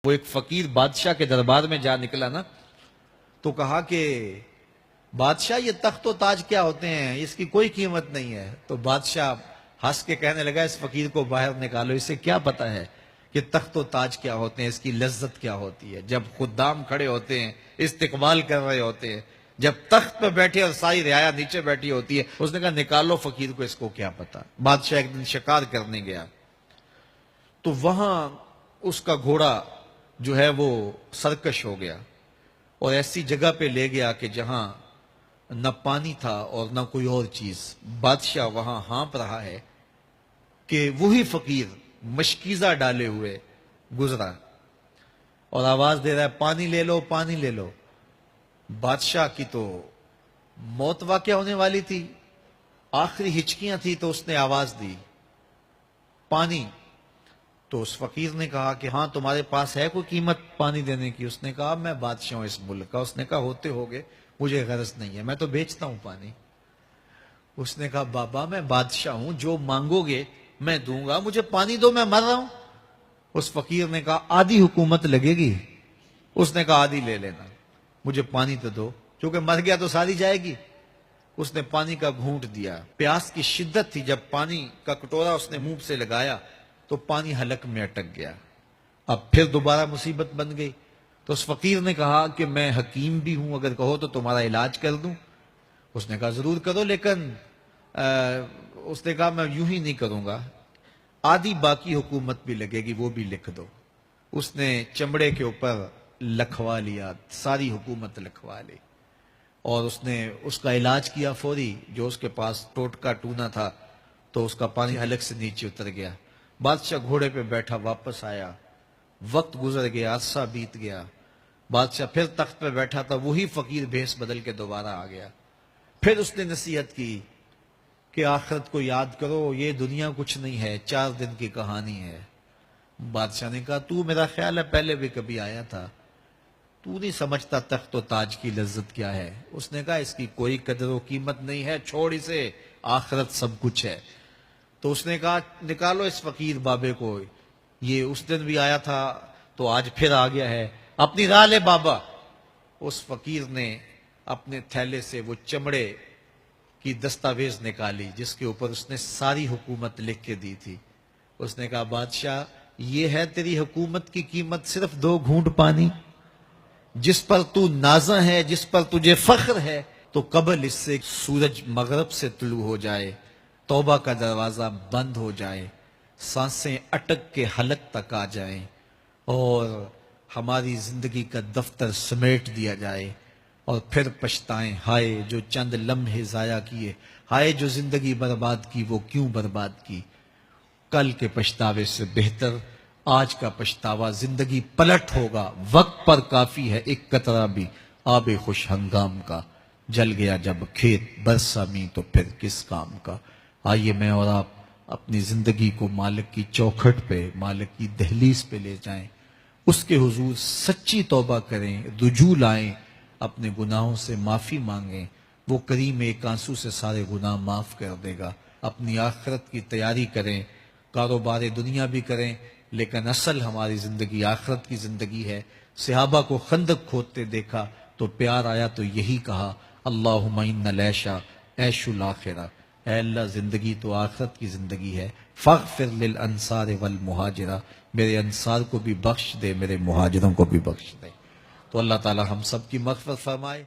وہ ایک فقیر بادشاہ کے دربار میں جا نکلا نا، تو کہا کہ بادشاہ یہ تخت و تاج کیا ہوتے ہیں، اس کی کوئی قیمت نہیں ہے۔ تو بادشاہ ہنس کے کہنے لگا اس فقیر کو باہر نکالو، اسے کیا پتا ہے کہ تخت و تاج کیا ہوتے ہیں، اس کی لذت کیا ہوتی ہے۔ جب خدام کھڑے ہوتے ہیں، استقبال کر رہے ہوتے ہیں، جب تخت پہ بیٹھے اور ساری رعایا نیچے بیٹھی ہوتی ہے، اس نے کہا نکالو فقیر کو، اس کو کیا پتا۔ بادشاہ ایک دن شکار کرنے گیا تو وہاں اس کا گھوڑا جو ہے وہ سرکش ہو گیا اور ایسی جگہ پہ لے گیا کہ جہاں نہ پانی تھا اور نہ کوئی اور چیز۔ بادشاہ وہاں ہانپ رہا ہے کہ وہی فقیر مشکیزہ ڈالے ہوئے گزرا اور آواز دے رہا ہے پانی لے لو، پانی لے لو۔ بادشاہ کی تو موت واقع ہونے والی تھی، آخری ہچکیاں تھی، تو اس نے آواز دی پانی۔ تو اس فقیر نے کہا کہ ہاں تمہارے پاس ہے کوئی قیمت پانی دینے کی؟ اس نے کہا میں بادشاہ ہوں اس ملک کا۔ اس نے کہا ہوتے ہوگے، مجھے غرض نہیں ہے، میں تو بیچتا ہوں پانی۔ اس نے کہا بابا میں بادشاہ ہوں، جو مانگو گے میں دوں گا، مجھے پانی دو، میں مر رہا ہوں۔ اس فقیر نے کہا آدھی حکومت لگے گی۔ اس نے کہا آدھی لے لینا، مجھے پانی تو دو، کیونکہ مر گیا تو ساری جائے گی۔ اس نے پانی کا گھونٹ دیا، پیاس کی شدت تھی، جب پانی کا کٹورا اس نے منہ سے لگایا تو پانی حلق میں اٹک گیا۔ اب پھر دوبارہ مصیبت بن گئی۔ تو اس فقیر نے کہا کہ میں حکیم بھی ہوں، اگر کہو تو تمہارا علاج کر دوں۔ اس نے کہا ضرور کرو، لیکن اس نے کہا میں یوں ہی نہیں کروں گا، آدھی باقی حکومت بھی لگے گی، وہ بھی لکھ دو۔ اس نے چمڑے کے اوپر لکھوا لیا، ساری حکومت لکھوا لی اور اس نے اس کا علاج کیا فوری۔ جو اس کے پاس ٹوٹکا ٹونا تھا تو اس کا پانی حلق سے نیچے اتر گیا۔ بادشاہ گھوڑے پہ بیٹھا واپس آیا، وقت گزر گیا، عرصہ بیت گیا۔ بادشاہ پھر تخت پہ بیٹھا تھا، وہی فقیر بھیس بدل کے دوبارہ آ گیا۔ پھر اس نے نصیحت کی کہ آخرت کو یاد کرو، یہ دنیا کچھ نہیں ہے، 4 دن کی کہانی ہے۔ بادشاہ نے کہا تو میرا خیال ہے پہلے بھی کبھی آیا تھا، تو نہیں سمجھتا تخت و تاج کی لذت کیا ہے۔ اس نے کہا اس کی کوئی قدر و قیمت نہیں ہے، چھوڑ اسے، آخرت سب کچھ ہے۔ تو اس نے کہا نکالو اس فقیر بابے کو، یہ اس دن بھی آیا تھا تو آج پھر آ گیا ہے، اپنی راہ لے بابا۔ اس فقیر نے اپنے تھیلے سے وہ چمڑے کی دستاویز نکالی جس کے اوپر اس نے ساری حکومت لکھ کے دی تھی۔ اس نے کہا بادشاہ یہ ہے تیری حکومت کی قیمت، صرف 2 گھونٹ پانی، جس پر تو نازاں ہے، جس پر تجھے فخر ہے، تو قبل اس سے سورج مغرب سے طلوع ہو جائے، توبہ کا دروازہ بند ہو جائے، سانسیں اٹک کے حلق تک آ جائیں اور ہماری زندگی کا دفتر سمیٹ دیا جائے، اور پھر پچھتائیں ہائے جو چند لمحے ضائع کیے، ہائے جو زندگی برباد کی، وہ کیوں برباد کی۔ کل کے پچھتاوے سے بہتر آج کا پچھتاوا، زندگی پلٹ ہوگا، وقت پر کافی ہے ایک قطرہ بھی آب خوش ہنگام کا، جل گیا جب کھیت برسا می تو پھر کس کام کا۔ آئیے میں اور آپ اپنی زندگی کو مالک کی چوکھٹ پہ، مالک کی دہلیز پہ لے جائیں، اس کے حضور سچی توبہ کریں، رجوع لائیں، اپنے گناہوں سے معافی مانگیں، وہ کریم ایک آنسو سے سارے گناہ معاف کر دے گا۔ اپنی آخرت کی تیاری کریں، کاروبار دنیا بھی کریں، لیکن اصل ہماری زندگی آخرت کی زندگی ہے۔ صحابہ کو خندق کھودتے دیکھا تو پیار آیا تو یہی کہا اللہم ان العیش عیش الآخرہ، اے اللہ زندگی تو آخرت کی زندگی ہے، فاغفر للانصار والمہاجرہ، میرے انصار کو بھی بخش دے، میرے مہاجروں کو بھی بخش دے۔ تو اللہ تعالی ہم سب کی مغفرت فرمائے۔